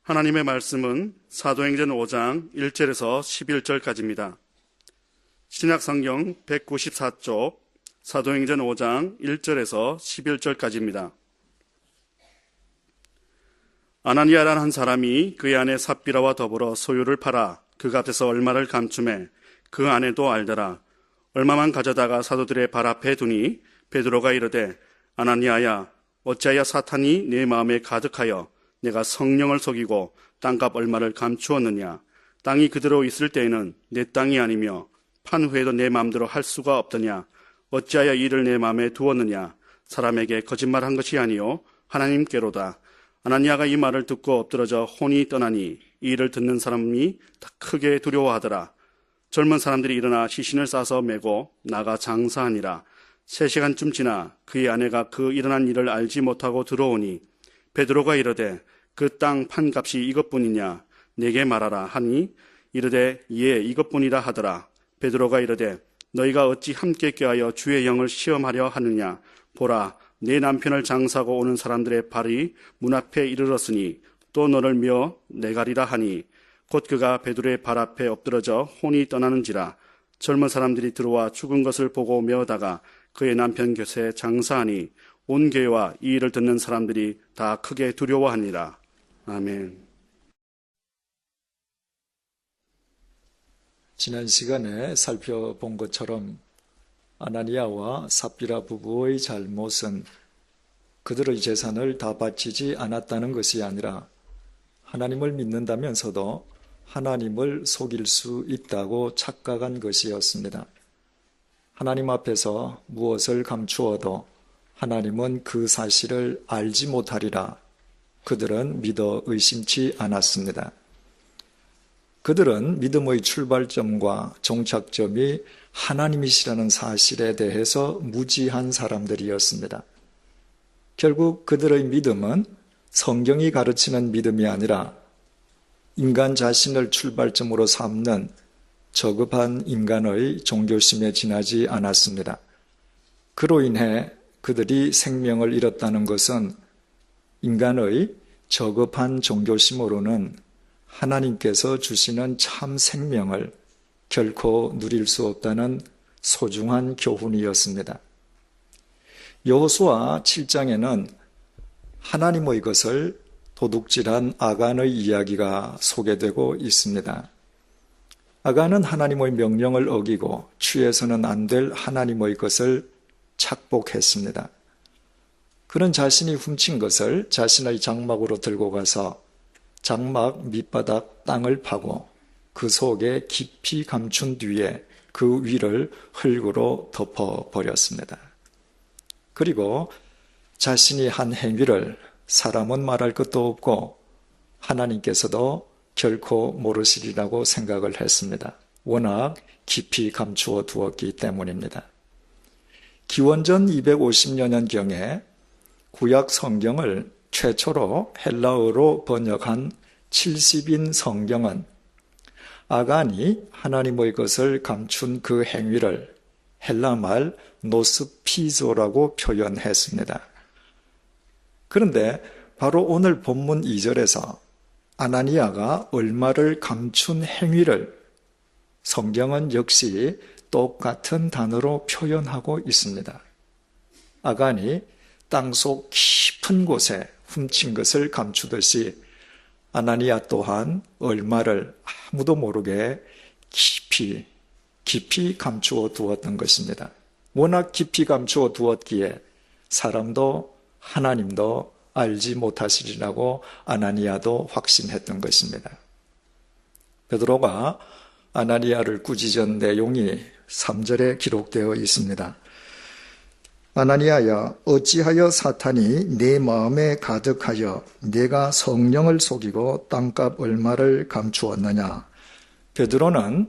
하나님의 말씀은 사도행전 5장 1절에서 11절까지입니다. 신약성경 194쪽 사도행전 5장 1절에서 11절까지입니다. 아나니아라는 한 사람이 그의 아내 삽비라와 더불어 소유를 팔아 그 값에서 얼마를 감춤해 그 아내도 알더라. 얼마만 가져다가 사도들의 발 앞에 두니 베드로가 이르되 아나니아야 어찌하여 사탄이 내 마음에 가득하여 내가 성령을 속이고 땅값 얼마를 감추었느냐. 땅이 그대로 있을 때에는 내 땅이 아니며 판 후에도 내 마음대로 할 수가 없더냐. 어찌하여 이 일을 내 마음에 두었느냐. 사람에게 거짓말한 것이 아니요 하나님께로다. 아나니아가 이 말을 듣고 엎드러져 혼이 떠나니 이 일을 듣는 사람이 크게 두려워하더라. 젊은 사람들이 일어나 시신을 싸서 메고 나가 장사하니라. 3시간쯤 지나 그의 아내가 그 일어난 일을 알지 못하고 들어오니 베드로가 이르되 그 땅 판값이 이것뿐이냐 내게 말하라 하니 이르되 예 이것뿐이라 하더라. 베드로가 이르되 너희가 어찌 함께 껴하여 주의 영을 시험하려 하느냐. 보라 내 남편을 장사하고 오는 사람들의 발이 문 앞에 이르렀으니 또 너를 며 내가리라 하니 곧 그가 베드로의 발 앞에 엎드러져 혼이 떠나는지라. 젊은 사람들이 들어와 죽은 것을 보고 메어다가 그의 남편 곁에 장사하니 온 교회와 이 일을 듣는 사람들이 다 크게 두려워하니라. 아멘. 지난 시간에 살펴본 것처럼 아나니아와 삽비라 부부의 잘못은 그들의 재산을 다 바치지 않았다는 것이 아니라 하나님을 믿는다면서도 하나님을 속일 수 있다고 착각한 것이었습니다. 하나님 앞에서 무엇을 감추어도 하나님은 그 사실을 알지 못하리라 그들은 믿어 의심치 않았습니다. 그들은 믿음의 출발점과 종착점이 하나님이시라는 사실에 대해서 무지한 사람들이었습니다. 결국 그들의 믿음은 성경이 가르치는 믿음이 아니라 인간 자신을 출발점으로 삼는 저급한 인간의 종교심에 지나지 않았습니다. 그로 인해 그들이 생명을 잃었다는 것은 인간의 저급한 종교심으로는 하나님께서 주시는 참 생명을 결코 누릴 수 없다는 소중한 교훈이었습니다. 여호수아 7장에는 하나님의 것을 도둑질한 아간의 이야기가 소개되고 있습니다. 아간은 하나님의 명령을 어기고 취해서는 안 될 하나님의 것을 착복했습니다. 그는 자신이 훔친 것을 자신의 장막으로 들고 가서 장막 밑바닥 땅을 파고 그 속에 깊이 감춘 뒤에 그 위를 흙으로 덮어버렸습니다. 그리고 자신이 한 행위를 사람은 말할 것도 없고 하나님께서도 결코 모르시리라고 생각을 했습니다. 워낙 깊이 감추어 두었기 때문입니다. 기원전 250여 년경에 구약 성경을 최초로 헬라어로 번역한 70인 성경은 아간이 하나님의 것을 감춘 그 행위를 헬라말 노스피조라고 표현했습니다. 그런데 바로 오늘 본문 2절에서 아나니아가 얼마를 감춘 행위를 성경은 역시 똑같은 단어로 표현하고 있습니다. 아간이 땅속 깊은 곳에 훔친 것을 감추듯이 아나니아 또한 얼마를 아무도 모르게 깊이 감추어 두었던 것입니다. 워낙 깊이 감추어 두었기에 사람도 하나님도 알지 못하시리라고 아나니아도 확신했던 것입니다. 베드로가 아나니아를 꾸짖은 내용이 3절에 기록되어 있습니다. 아나니아야 어찌하여 사탄이 내 마음에 가득하여 내가 성령을 속이고 땅값 얼마를 감추었느냐. 베드로는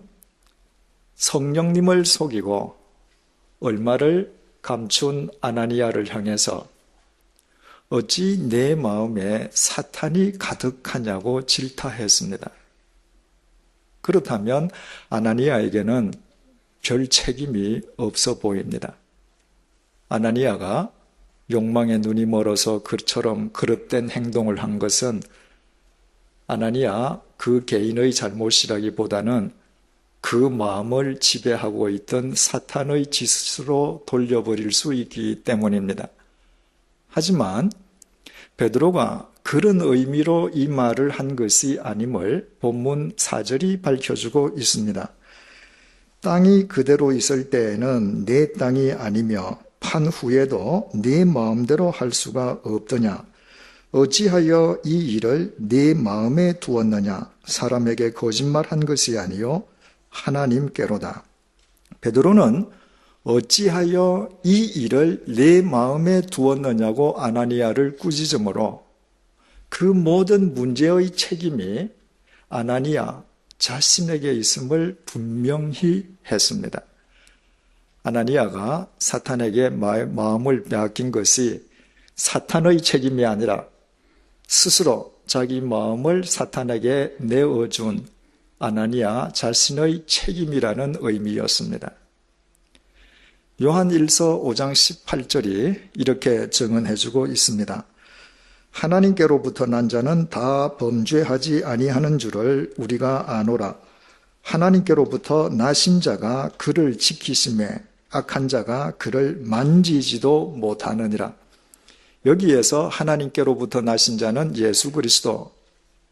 성령님을 속이고 얼마를 감춘 아나니아를 향해서 어찌 내 마음에 사탄이 가득하냐고 질타했습니다. 그렇다면 아나니아에게는 별 책임이 없어 보입니다. 아나니아가 욕망에 눈이 멀어서 그처럼 그릇된 행동을 한 것은 아나니아 그 개인의 잘못이라기보다는 그 마음을 지배하고 있던 사탄의 짓으로 돌려버릴 수 있기 때문입니다. 하지만 베드로가 그런 의미로 이 말을 한 것이 아님을 본문 4절이 밝혀주고 있습니다. 땅이 그대로 있을 때에는 내 땅이 아니며 판 후에도 네 마음대로 할 수가 없더냐. 어찌하여 이 일을 네 마음에 두었느냐. 사람에게 거짓말한 것이 아니요 하나님께로다. 베드로는 어찌하여 이 일을 내 마음에 두었느냐고 아나니아를 꾸짖음으로 그 모든 문제의 책임이 아나니아 자신에게 있음을 분명히 했습니다. 아나니아가 사탄에게 마음을 빼앗긴 것이 사탄의 책임이 아니라 스스로 자기 마음을 사탄에게 내어준 아나니아 자신의 책임이라는 의미였습니다. 요한 1서 5장 18절이 이렇게 증언해주고 있습니다. 하나님께로부터 난 자는 다 범죄하지 아니하는 줄을 우리가 아노라. 하나님께로부터 나신 자가 그를 지키심에 악한 자가 그를 만지지도 못하느니라. 여기에서 하나님께로부터 나신 자는 예수 그리스도,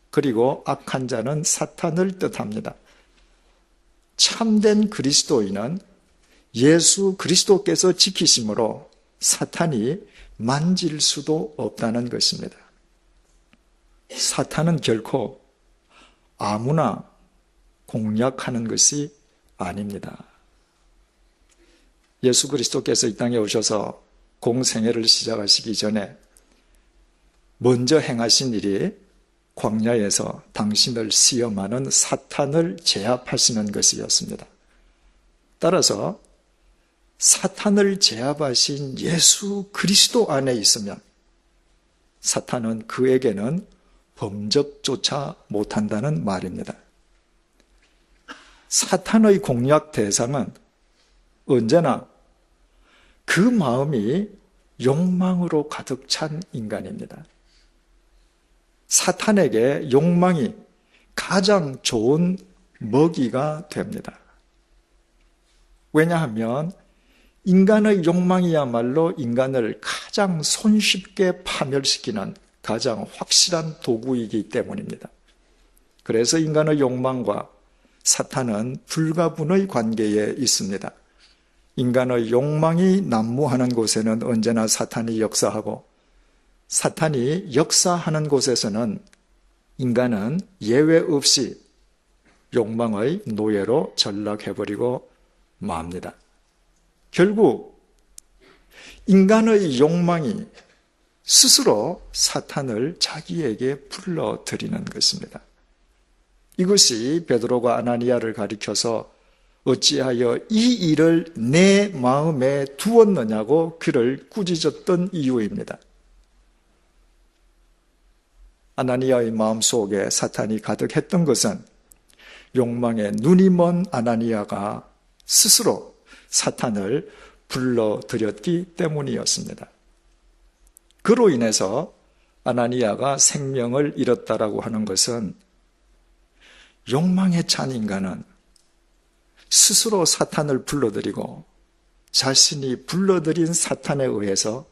그리고 악한 자는 사탄을 뜻합니다. 참된 그리스도인은 예수 그리스도께서 지키심으로 사탄이 만질 수도 없다는 것입니다. 사탄은 결코 아무나 공략하는 것이 아닙니다. 예수 그리스도께서 이 땅에 오셔서 공생애를 시작하시기 전에 먼저 행하신 일이 광야에서 당신을 시험하는 사탄을 제압하시는 것이었습니다. 따라서 사탄을 제압하신 예수 그리스도 안에 있으면 사탄은 그에게는 범접조차 못한다는 말입니다. 사탄의 공략 대상은 언제나 그 마음이 욕망으로 가득 찬 인간입니다. 사탄에게 욕망이 가장 좋은 먹이가 됩니다. 왜냐하면 인간의 욕망이야말로 인간을 가장 손쉽게 파멸시키는 가장 확실한 도구이기 때문입니다. 그래서 인간의 욕망과 사탄은 불가분의 관계에 있습니다. 인간의 욕망이 난무하는 곳에는 언제나 사탄이 역사하고 사탄이 역사하는 곳에서는 인간은 예외 없이 욕망의 노예로 전락해버리고 맙니다. 결국 인간의 욕망이 스스로 사탄을 자기에게 불러들이는 것입니다. 이것이 베드로가 아나니아를 가리켜서 어찌하여 이 일을 내 마음에 두었느냐고 그를 꾸짖었던 이유입니다. 아나니아의 마음속에 사탄이 가득했던 것은 욕망에 눈이 먼 아나니아가 스스로 사탄을 불러들였기 때문이었습니다. 그로 인해서 아나니아가 생명을 잃었다라고 하는 것은 욕망에 찬 인간은 스스로 사탄을 불러들이고 자신이 불러들인 사탄에 의해서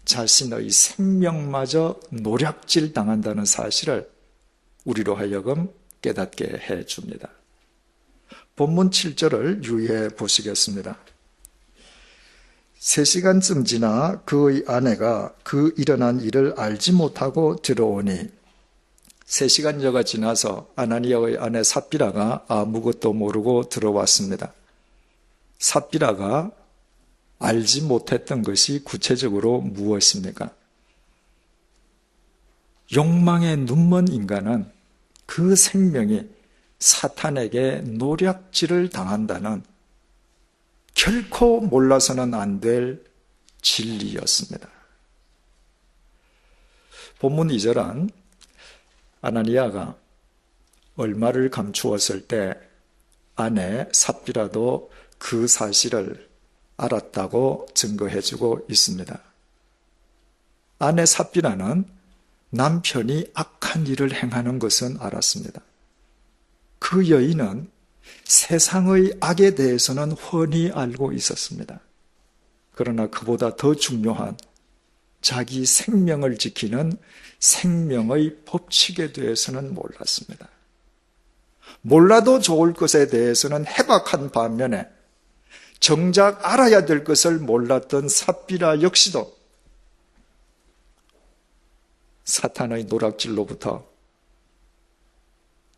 자신의 생명마저 노략질 당한다는 사실을 우리로 하여금 깨닫게 해줍니다. 본문 7절을 유의해 보시겠습니다. 3시간쯤 지나 그의 아내가 그 일어난 일을 알지 못하고 들어오니 3시간여가 지나서 아나니아의 아내 삽비라가 아무것도 모르고 들어왔습니다. 삽비라가 알지 못했던 것이 구체적으로 무엇입니까? 욕망에 눈먼 인간은 그 생명이 사탄에게 노략질을 당한다는 결코 몰라서는 안 될 진리였습니다. 본문 2절은 아나니아가 얼마를 감추었을 때 아내 삽비라도 그 사실을 알았다고 증거해주고 있습니다. 아내 삽비라는 남편이 악한 일을 행하는 것은 알았습니다. 그 여인은 세상의 악에 대해서는 훤히 알고 있었습니다. 그러나 그보다 더 중요한 자기 생명을 지키는 생명의 법칙에 대해서는 몰랐습니다. 몰라도 좋을 것에 대해서는 해박한 반면에 정작 알아야 될 것을 몰랐던 삽비라 역시도 사탄의 노략질로부터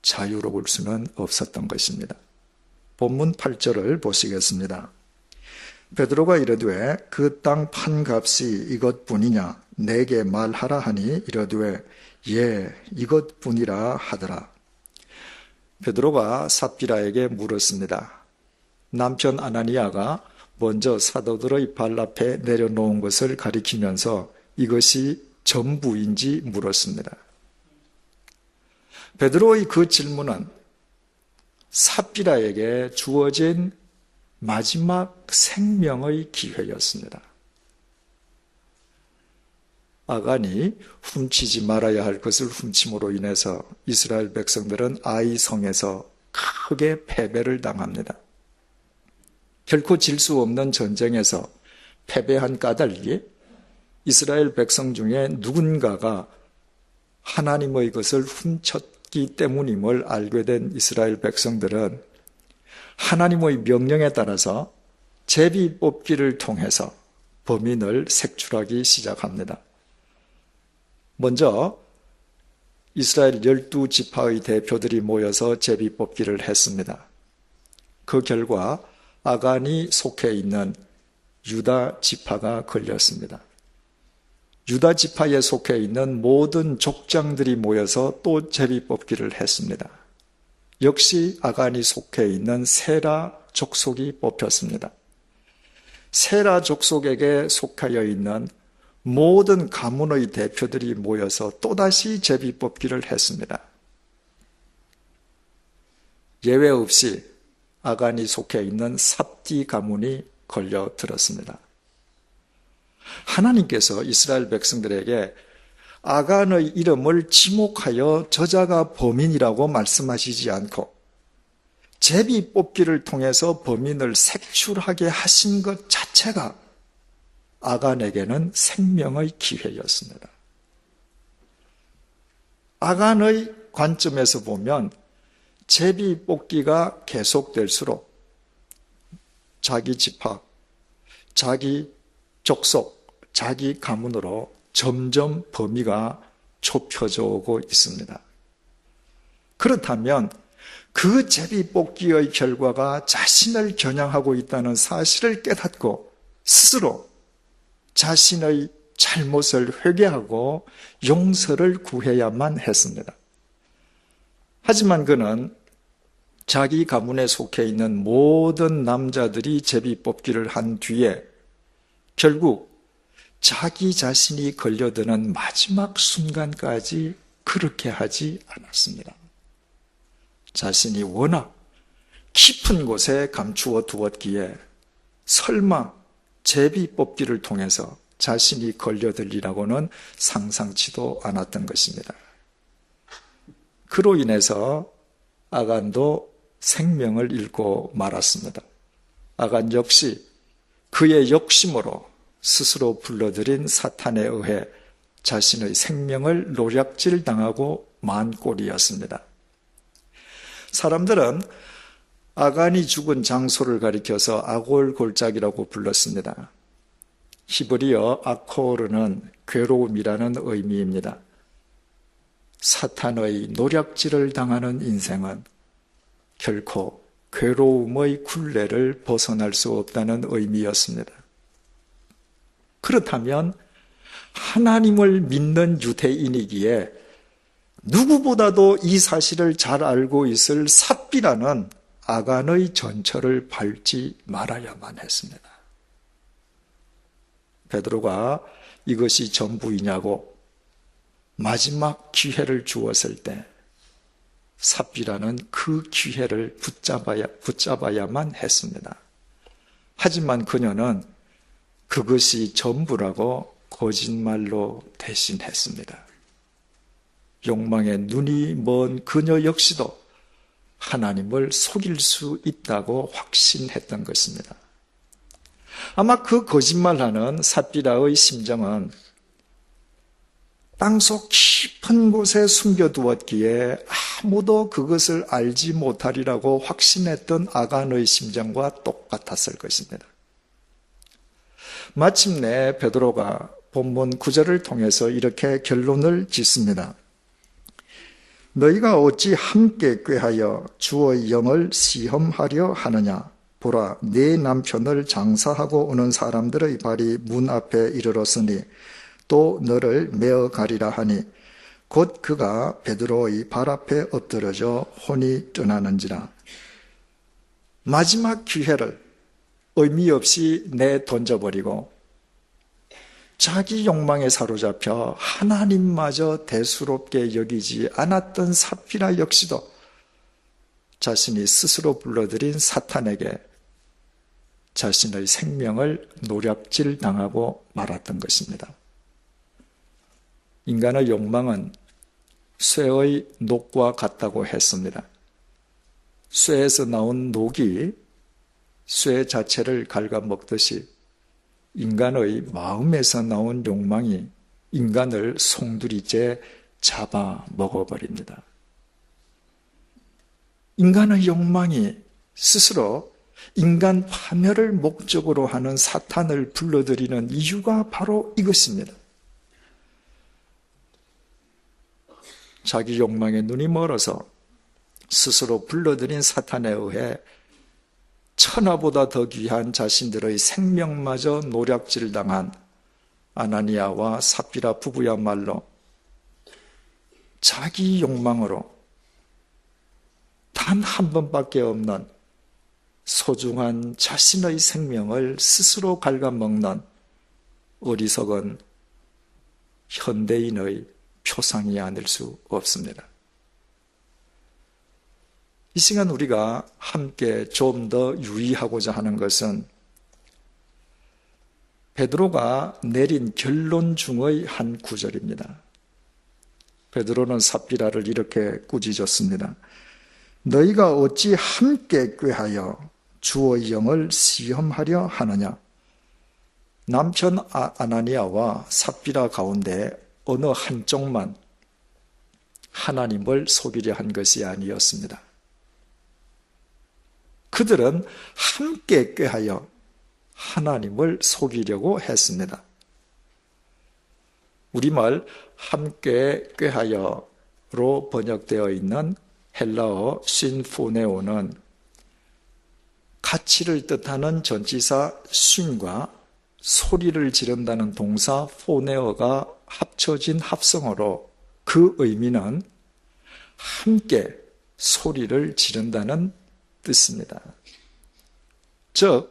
자유로울 수는 없었던 것입니다. 본문 8절을 보시겠습니다. 베드로가 이르되 그 땅 판값이 이것뿐이냐 내게 말하라 하니 이르되 예 이것뿐이라 하더라. 베드로가 삽비라에게 물었습니다. 남편 아나니아가 먼저 사도들의 발 앞에 내려놓은 것을 가리키면서 이것이 전부인지 물었습니다. 베드로의 그 질문은 삽비라에게 주어진 마지막 생명의 기회였습니다. 아간이 훔치지 말아야 할 것을 훔침으로 인해서 이스라엘 백성들은 아이 성에서 크게 패배를 당합니다. 결코 질 수 없는 전쟁에서 패배한 까닭이 이스라엘 백성 중에 누군가가 하나님의 것을 훔쳤기 때문임을 알게 된 이스라엘 백성들은 하나님의 명령에 따라서 제비 뽑기를 통해서 범인을 색출하기 시작합니다. 먼저 이스라엘 12지파의 대표들이 모여서 제비 뽑기를 했습니다. 그 결과 아간이 속해 있는 유다 지파가 걸렸습니다. 유다 지파에 속해 있는 모든 족장들이 모여서 또 제비 뽑기를 했습니다. 역시 아간이 속해 있는 세라 족속이 뽑혔습니다. 세라 족속에게 속하여 있는 모든 가문의 대표들이 모여서 또다시 제비 뽑기를 했습니다. 예외 없이 아간이 속해 있는 삽디 가문이 걸려들었습니다. 하나님께서 이스라엘 백성들에게 아간의 이름을 지목하여 저자가 범인이라고 말씀하시지 않고 제비 뽑기를 통해서 범인을 색출하게 하신 것 자체가 아간에게는 생명의 기회였습니다. 아간의 관점에서 보면 제비 뽑기가 계속될수록 자기 지파, 자기 족속, 자기 가문으로 점점 범위가 좁혀져 오고 있습니다. 그렇다면 그 제비 뽑기의 결과가 자신을 겨냥하고 있다는 사실을 깨닫고 스스로 자신의 잘못을 회개하고 용서를 구해야만 했습니다. 하지만 그는 자기 가문에 속해 있는 모든 남자들이 제비 뽑기를 한 뒤에 결국 자기 자신이 걸려드는 마지막 순간까지 그렇게 하지 않았습니다. 자신이 워낙 깊은 곳에 감추어 두었기에 설마 제비 뽑기를 통해서 자신이 걸려들리라고는 상상치도 않았던 것입니다. 그로 인해서 아간도 생명을 잃고 말았습니다. 아간 역시 그의 욕심으로 스스로 불러들인 사탄에 의해 자신의 생명을 노략질 당하고 만 꼴이었습니다. 사람들은 아간이 죽은 장소를 가리켜서 아골 골짜기라고 불렀습니다. 히브리어 아코르는 괴로움이라는 의미입니다. 사탄의 노략질을 당하는 인생은 결코 괴로움의 굴레를 벗어날 수 없다는 의미였습니다. 그렇다면 하나님을 믿는 유대인이기에 누구보다도 이 사실을 잘 알고 있을 삽비라는 아간의 전철을 밟지 말아야만 했습니다. 베드로가 이것이 전부이냐고 마지막 기회를 주었을 때 삽비라는 그 기회를 붙잡아야만 했습니다. 하지만 그녀는 그것이 전부라고 거짓말로 대신했습니다. 욕망에 눈이 먼 그녀 역시도 하나님을 속일 수 있다고 확신했던 것입니다. 아마 그 거짓말하는 삽비라의 심정은 땅속 깊은 곳에 숨겨두었기에 아무도 그것을 알지 못하리라고 확신했던 아간의 심정과 똑같았을 것입니다. 마침내 베드로가 본문 9절을 통해서 이렇게 결론을 짓습니다. 너희가 어찌 함께 꾀하여 주의 영을 시험하려 하느냐? 보라, 네 남편을 장사하고 오는 사람들의 발이 문 앞에 이르렀으니 또 너를 메어 가리라 하니 곧 그가 베드로의 발 앞에 엎드러져 혼이 떠나는지라. 마지막 기회를 의미 없이 내던져버리고 자기 욕망에 사로잡혀 하나님마저 대수롭게 여기지 않았던 삽비라 역시도 자신이 스스로 불러들인 사탄에게 자신의 생명을 노략질 당하고 말았던 것입니다. 인간의 욕망은 쇠의 녹과 같다고 했습니다. 쇠에서 나온 녹이 쇠 자체를 갉아먹듯이 인간의 마음에서 나온 욕망이 인간을 송두리째 잡아먹어버립니다. 인간의 욕망이 스스로 인간 파멸을 목적으로 하는 사탄을 불러들이는 이유가 바로 이것입니다. 자기 욕망에 눈이 멀어서 스스로 불러들인 사탄에 의해 천하보다 더 귀한 자신들의 생명마저 노략질당한 아나니아와 삽비라 부부야말로 자기 욕망으로 단 한 번밖에 없는 소중한 자신의 생명을 스스로 갉아먹는 어리석은 현대인의 표상이 아닐 수 없습니다. 이 시간 우리가 함께 좀 더 유의하고자 하는 것은 베드로가 내린 결론 중의 한 구절입니다. 베드로는 삽비라를 이렇게 꾸짖었습니다. 너희가 어찌 함께 꾀하여 주의 영을 시험하려 하느냐? 남편 아나니아와 삽비라 가운데 어느 한쪽만 하나님을 속이려 한 것이 아니었습니다. 그들은 함께 꾀하여 하나님을 속이려고 했습니다. 우리말 함께 꾀하여로 번역되어 있는 헬라어 신포네오는 가치를 뜻하는 전치사 쉰과 소리를 지른다는 동사 포네어가 합쳐진 합성어로 그 의미는 함께 소리를 지른다는 뜻입니다. 즉,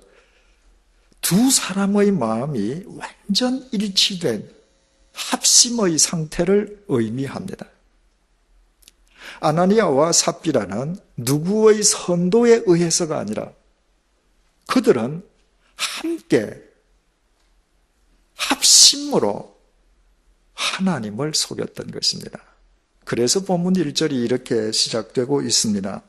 두 사람의 마음이 완전 일치된 합심의 상태를 의미합니다. 아나니아와 삽비라는 누구의 선도에 의해서가 아니라 그들은 함께 합심으로 하나님을 속였던 것입니다. 그래서 본문 1절이 이렇게 시작되고 있습니다.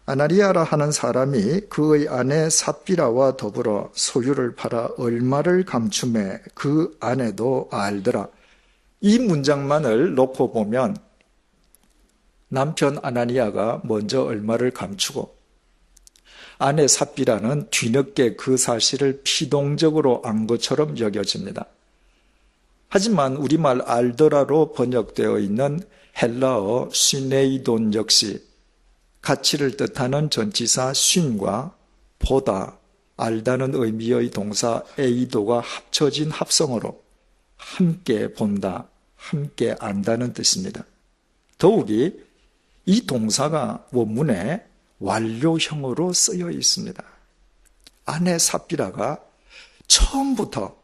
아나니아라 하는 사람이 그의 아내 삽비라와 더불어 소유를 팔아 얼마를 감춤해 그 아내도 알더라. 이 문장만을 놓고 보면 남편 아나니아가 먼저 얼마를 감추고 아내 삽비라는 뒤늦게 그 사실을 피동적으로 안 것처럼 여겨집니다. 하지만 우리말 알더라로 번역되어 있는 헬라어 시네이돈 역시 가치를 뜻하는 전치사 쉰과 보다, 알다는 의미의 동사 에이도가 합쳐진 합성어로 함께 본다, 함께 안다는 뜻입니다. 더욱이 이 동사가 원문에 완료형으로 쓰여 있습니다. 아내 삽비라가 처음부터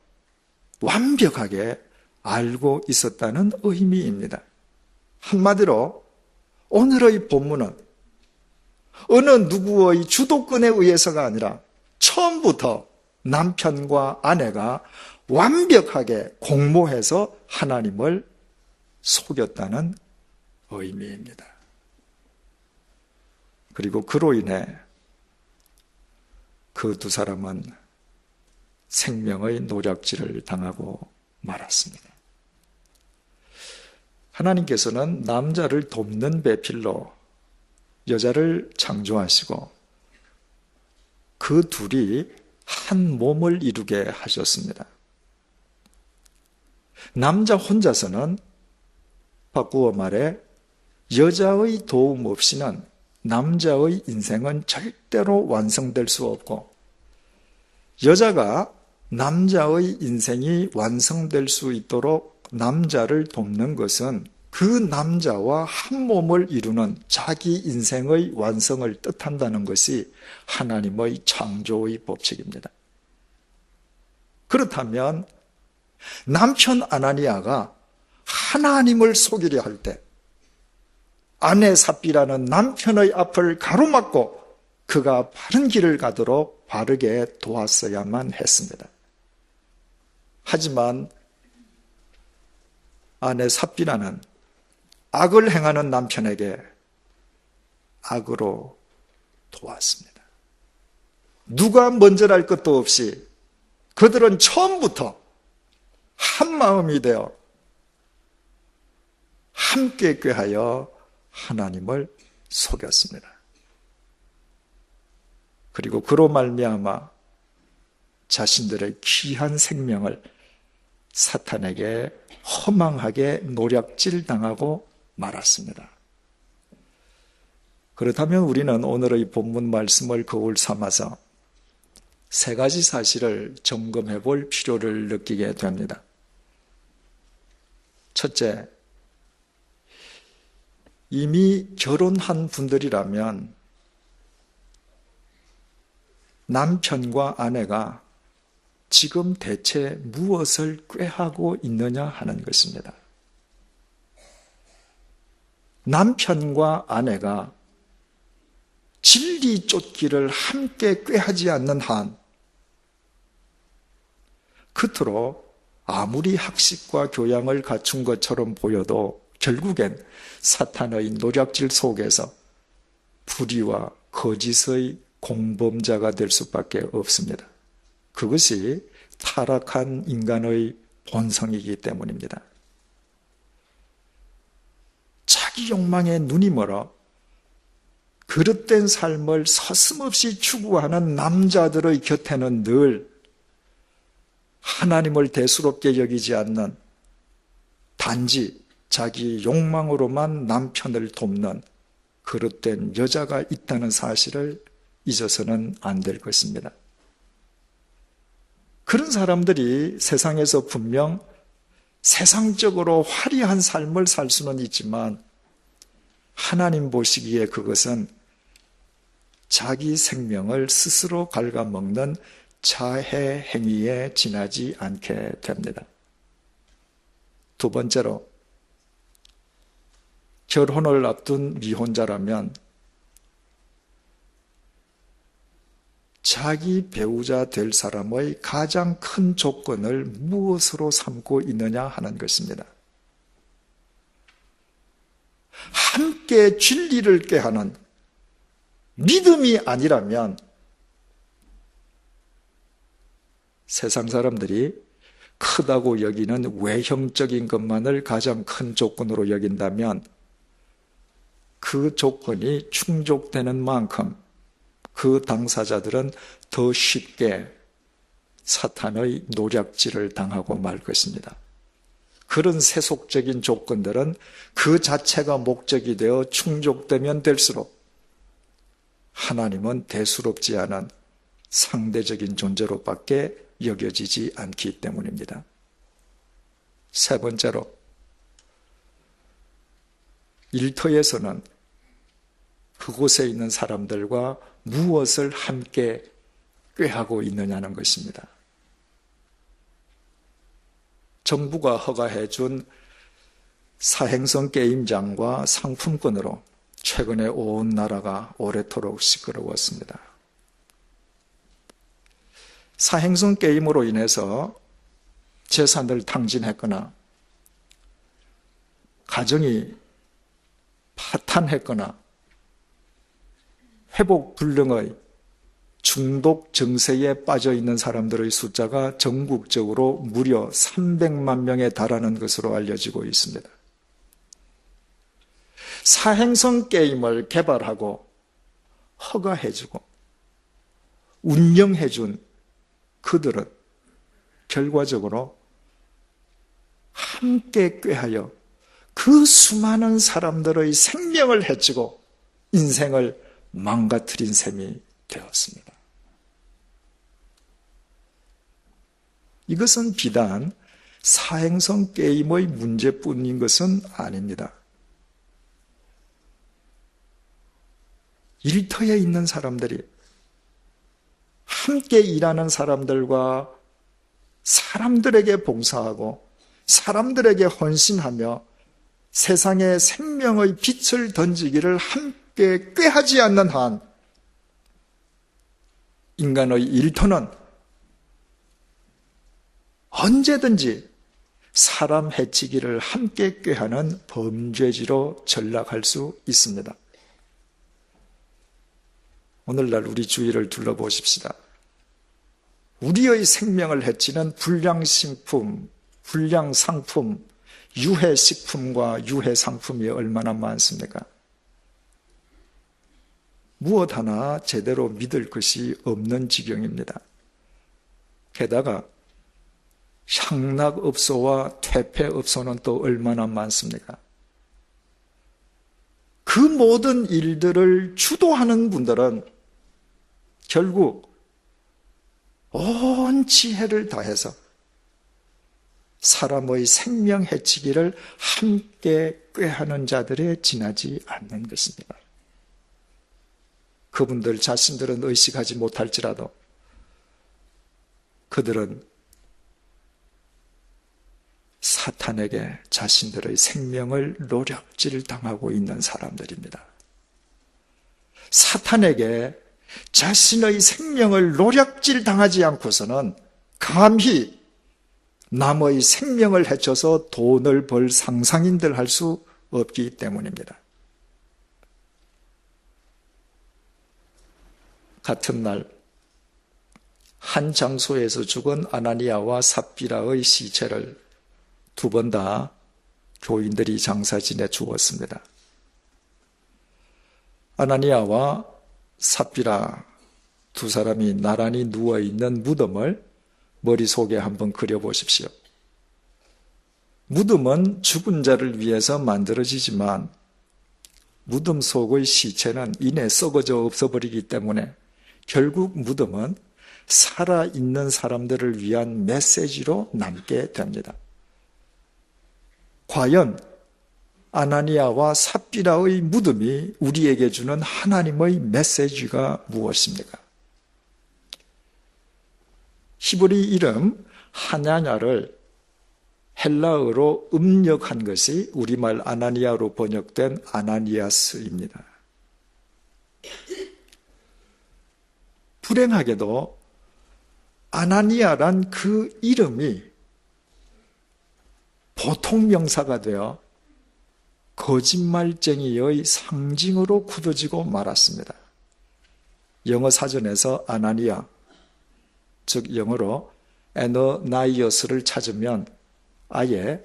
완벽하게 알고 있었다는 의미입니다. 한마디로 오늘의 본문은 어느 누구의 주도권에 의해서가 아니라 처음부터 남편과 아내가 완벽하게 공모해서 하나님을 속였다는 의미입니다. 그리고 그로 인해 그 두 사람은 생명의 노략질을 당하고 말았습니다. 하나님께서는 남자를 돕는 배필로 여자를 창조하시고 그 둘이 한 몸을 이루게 하셨습니다. 남자 혼자서는 바꾸어 말해 여자의 도움 없이는 남자의 인생은 절대로 완성될 수 없고, 여자가 남자의 인생이 완성될 수 있도록 남자를 돕는 것은 그 남자와 한 몸을 이루는 자기 인생의 완성을 뜻한다는 것이 하나님의 창조의 법칙입니다. 그렇다면 남편 아나니아가 하나님을 속이려 할 때 아내 삽비라는 남편의 앞을 가로막고 그가 바른 길을 가도록 바르게 도왔어야만 했습니다. 하지만 아내 삽비라는 악을 행하는 남편에게 악으로 도왔습니다. 누가 먼저랄 것도 없이 그들은 처음부터 한 마음이 되어 함께 꾀하여 하나님을 속였습니다. 그리고 그로 말미암아 자신들의 귀한 생명을 사탄에게 허망하게 노략질 당하고 말았습니다. 그렇다면 우리는 오늘의 본문 말씀을 거울 삼아서 세 가지 사실을 점검해 볼 필요를 느끼게 됩니다. 첫째, 이미 결혼한 분들이라면 남편과 아내가 지금 대체 무엇을 꾀하고 있느냐 하는 것입니다. 남편과 아내가 진리 쫓기를 함께 꾀하지 않는 한 그토록 아무리 학식과 교양을 갖춘 것처럼 보여도 결국엔 사탄의 노략질 속에서 불의와 거짓의 공범자가 될 수밖에 없습니다. 그것이 타락한 인간의 본성이기 때문입니다. 자기 욕망에 눈이 멀어 그릇된 삶을 서슴없이 추구하는 남자들의 곁에는 늘 하나님을 대수롭게 여기지 않는, 단지 자기 욕망으로만 남편을 돕는 그릇된 여자가 있다는 사실을 잊어서는 안 될 것입니다. 그런 사람들이 세상에서 분명 세상적으로 화려한 삶을 살 수는 있지만 하나님 보시기에 그것은 자기 생명을 스스로 갉아먹는 자해 행위에 지나지 않게 됩니다. 두 번째로, 결혼을 앞둔 미혼자라면 자기 배우자 될 사람의 가장 큰 조건을 무엇으로 삼고 있느냐 하는 것입니다. 함께 진리를 꾀하는 믿음이 아니라면 세상 사람들이 크다고 여기는 외형적인 것만을 가장 큰 조건으로 여긴다면 그 조건이 충족되는 만큼 그 당사자들은 더 쉽게 사탄의 노략질을 당하고 말 것입니다. 그런 세속적인 조건들은 그 자체가 목적이 되어 충족되면 될수록 하나님은 대수롭지 않은 상대적인 존재로밖에 여겨지지 않기 때문입니다. 세 번째로, 일터에서는 그곳에 있는 사람들과 무엇을 함께 꾀하고 있느냐는 것입니다. 정부가 허가해 준 사행성 게임장과 상품권으로 최근에 온 나라가 오래도록 시끄러웠습니다. 사행성 게임으로 인해서 재산을 탕진했거나 가정이 파탄했거나 회복 불능의 중독 증세에 빠져 있는 사람들의 숫자가 전국적으로 무려 300만 명에 달하는 것으로 알려지고 있습니다. 사행성 게임을 개발하고 허가해주고 운영해준 그들은 결과적으로 함께 꾀하여 그 수많은 사람들의 생명을 해치고 인생을 망가뜨린 셈이 되었습니다. 이것은 비단 사행성 게임의 문제뿐인 것은 아닙니다. 일터에 있는 사람들이 함께 일하는 사람들과 사람들에게 봉사하고 사람들에게 헌신하며 세상에 생명의 빛을 던지기를 함께 꾀하지 않는 한 인간의 일터는 언제든지 사람 해치기를 함께 꾀하는 범죄지로 전락할 수 있습니다. 오늘날 우리 주위를 둘러보십시다. 우리의 생명을 해치는 불량식품, 불량상품, 유해식품과 유해상품이 얼마나 많습니까? 무엇 하나 제대로 믿을 것이 없는 지경입니다. 게다가 향락업소와 퇴폐업소는 또 얼마나 많습니까? 그 모든 일들을 주도하는 분들은 결국 온 지혜를 다해서 사람의 생명 해치기를 함께 꾀하는 자들에 지나지 않는 것입니다. 그분들 자신들은 의식하지 못할지라도 그들은 사탄에게 자신들의 생명을 노략질 당하고 있는 사람들입니다. 사탄에게 자신의 생명을 노략질 당하지 않고서는 감히 남의 생명을 해쳐서 돈을 벌 상상인들 할 수 없기 때문입니다. 같은 날 한 장소에서 죽은 아나니아와 삽비라의 시체를 두 번 다 교인들이 장사 지내 주었습니다. 아나니아와 삽비라 두 사람이 나란히 누워있는 무덤을 머릿속에 한번 그려보십시오. 무덤은 죽은 자를 위해서 만들어지지만 무덤 속의 시체는 이내 썩어져 없어버리기 때문에 결국 무덤은 살아있는 사람들을 위한 메시지로 남게 됩니다. 과연 아나니아와 삽비라의 무덤이 우리에게 주는 하나님의 메시지가 무엇입니까? 히브리 이름 하냐냐를 헬라어로 음력한 것이 우리말 아나니아로 번역된 아나니아스입니다. 불행하게도 아나니아란 그 이름이 보통 명사가 되어 거짓말쟁이의 상징으로 굳어지고 말았습니다. 영어 사전에서 아나니아, 즉 영어로 에너나이어스를 찾으면 아예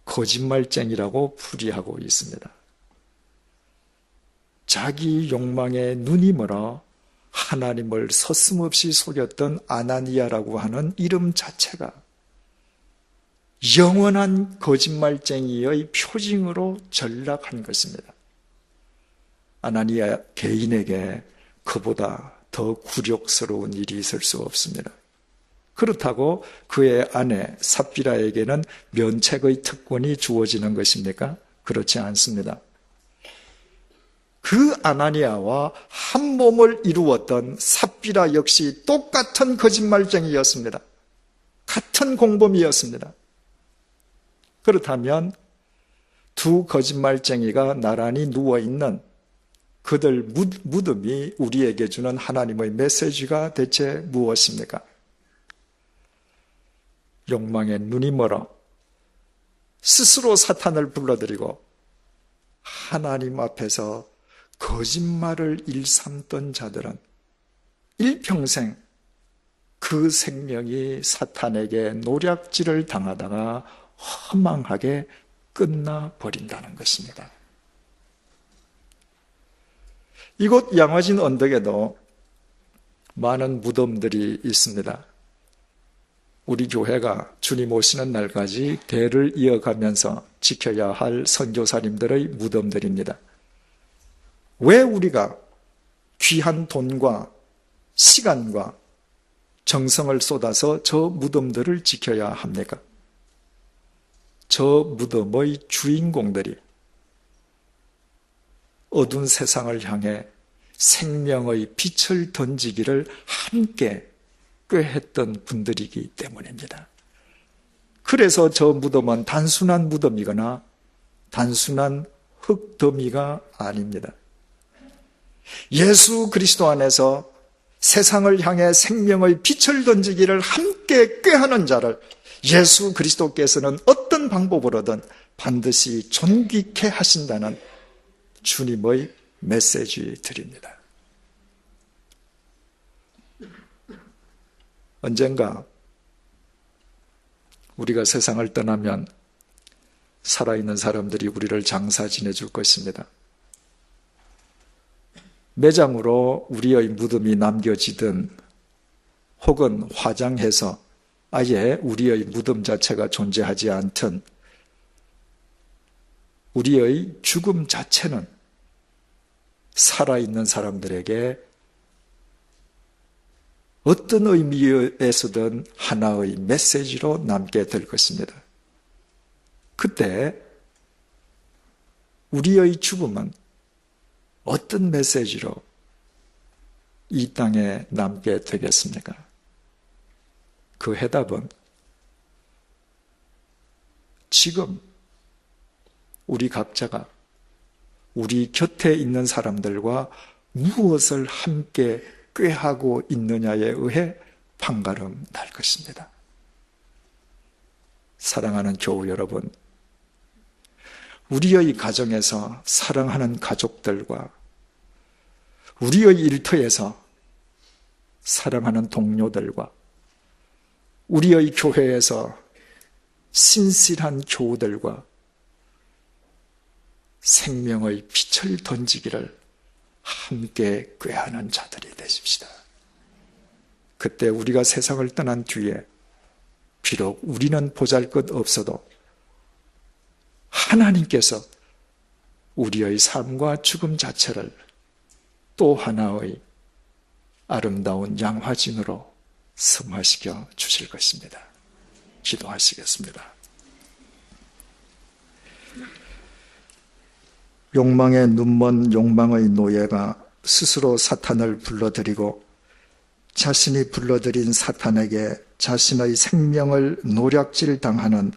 거짓말쟁이라고 풀이하고 있습니다. 자기 욕망에 눈이 멀어 하나님을 서슴없이 속였던 아나니아라고 하는 이름 자체가 영원한 거짓말쟁이의 표징으로 전락한 것입니다. 아나니아 개인에게 그보다 더 굴욕스러운 일이 있을 수 없습니다. 그렇다고 그의 아내 삽비라에게는 면책의 특권이 주어지는 것입니까? 그렇지 않습니다. 그 아나니아와 한 몸을 이루었던 삽비라 역시 똑같은 거짓말쟁이였습니다. 같은 공범이었습니다. 그렇다면 두 거짓말쟁이가 나란히 누워있는 그들 무덤이 우리에게 주는 하나님의 메시지가 대체 무엇입니까? 욕망에 눈이 멀어 스스로 사탄을 불러들이고 하나님 앞에서 거짓말을 일삼던 자들은 일평생 그 생명이 사탄에게 노략질을 당하다가 허망하게 끝나버린다는 것입니다. 이곳 양화진 언덕에도 많은 무덤들이 있습니다. 우리 교회가 주님 오시는 날까지 대를 이어가면서 지켜야 할 선교사님들의 무덤들입니다. 왜 우리가 귀한 돈과 시간과 정성을 쏟아서 저 무덤들을 지켜야 합니까? 저 무덤의 주인공들이 어두운 세상을 향해 생명의 빛을 던지기를 함께 꾀했던 분들이기 때문입니다. 그래서 저 무덤은 단순한 무덤이거나 단순한 흙더미가 아닙니다. 예수 그리스도 안에서 세상을 향해 생명의 빛을 던지기를 함께 꾀하는 자를 예수 그리스도께서는 어떤 방법으로든 반드시 존귀케 하신다는 주님의 메시지들입니다. 언젠가 우리가 세상을 떠나면 살아있는 사람들이 우리를 장사 지내줄 것입니다. 매장으로 우리의 무덤이 남겨지든 혹은 화장해서 아예 우리의 무덤 자체가 존재하지 않든 우리의 죽음 자체는 살아있는 사람들에게 어떤 의미에서든 하나의 메시지로 남게 될 것입니다. 그때 우리의 죽음은 어떤 메시지로 이 땅에 남게 되겠습니까? 그 해답은 지금 우리 각자가 우리 곁에 있는 사람들과 무엇을 함께 꾀하고 있느냐에 의해 판가름 날 것입니다. 사랑하는 교우 여러분, 우리의 가정에서 사랑하는 가족들과 우리의 일터에서 사랑하는 동료들과 우리의 교회에서 신실한 교우들과 생명의 빛을 던지기를 함께 꾀하는 자들이 되십시다. 그때 우리가 세상을 떠난 뒤에 비록 우리는 보잘것없어도 하나님께서 우리의 삶과 죽음 자체를 또 하나의 아름다운 양화진으로 승화시켜 주실 것입니다. 기도하시겠습니다. 욕망의 눈먼 욕망의 노예가 스스로 사탄을 불러들이고 자신이 불러들인 사탄에게 자신의 생명을 노략질 당하는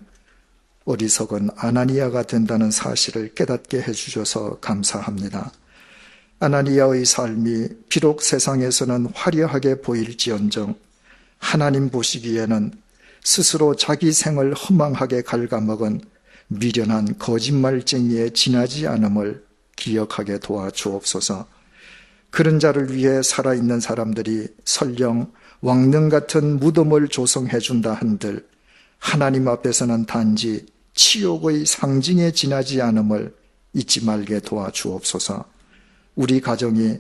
어리석은 아나니아가 된다는 사실을 깨닫게 해주셔서 감사합니다. 아나니아의 삶이 비록 세상에서는 화려하게 보일지언정 하나님 보시기에는 스스로 자기 생을 허망하게 갉아먹은 미련한 거짓말쟁이에 지나지 않음을 기억하게 도와주옵소서. 그런 자를 위해 살아있는 사람들이 설령 왕릉 같은 무덤을 조성해 준다 한들 하나님 앞에서는 단지 치욕의 상징에 지나지 않음을 잊지 말게 도와주옵소서. 우리 가정이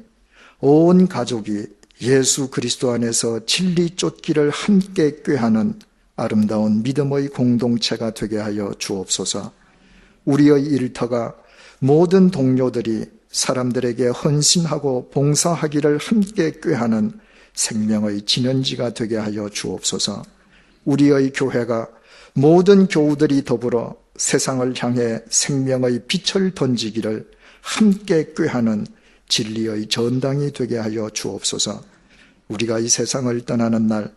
온 가족이 예수 그리스도 안에서 진리 쫓기를 함께 꾀하는 아름다운 믿음의 공동체가 되게 하여 주옵소서. 우리의 일터가 모든 동료들이 사람들에게 헌신하고 봉사하기를 함께 꾀하는 생명의 진원지가 되게 하여 주옵소서. 우리의 교회가 모든 교우들이 더불어 세상을 향해 생명의 빛을 던지기를 함께 꾀하는 진리의 전당이 되게 하여 주옵소서. 우리가 이 세상을 떠나는 날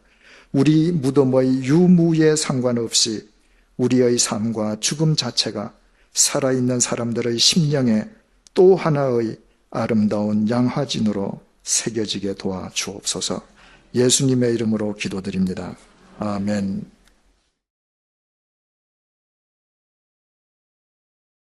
우리 무덤의 유무에 상관없이 우리의 삶과 죽음 자체가 살아있는 사람들의 심령에 또 하나의 아름다운 양화진으로 새겨지게 도와주옵소서. 예수님의 이름으로 기도드립니다. 아멘.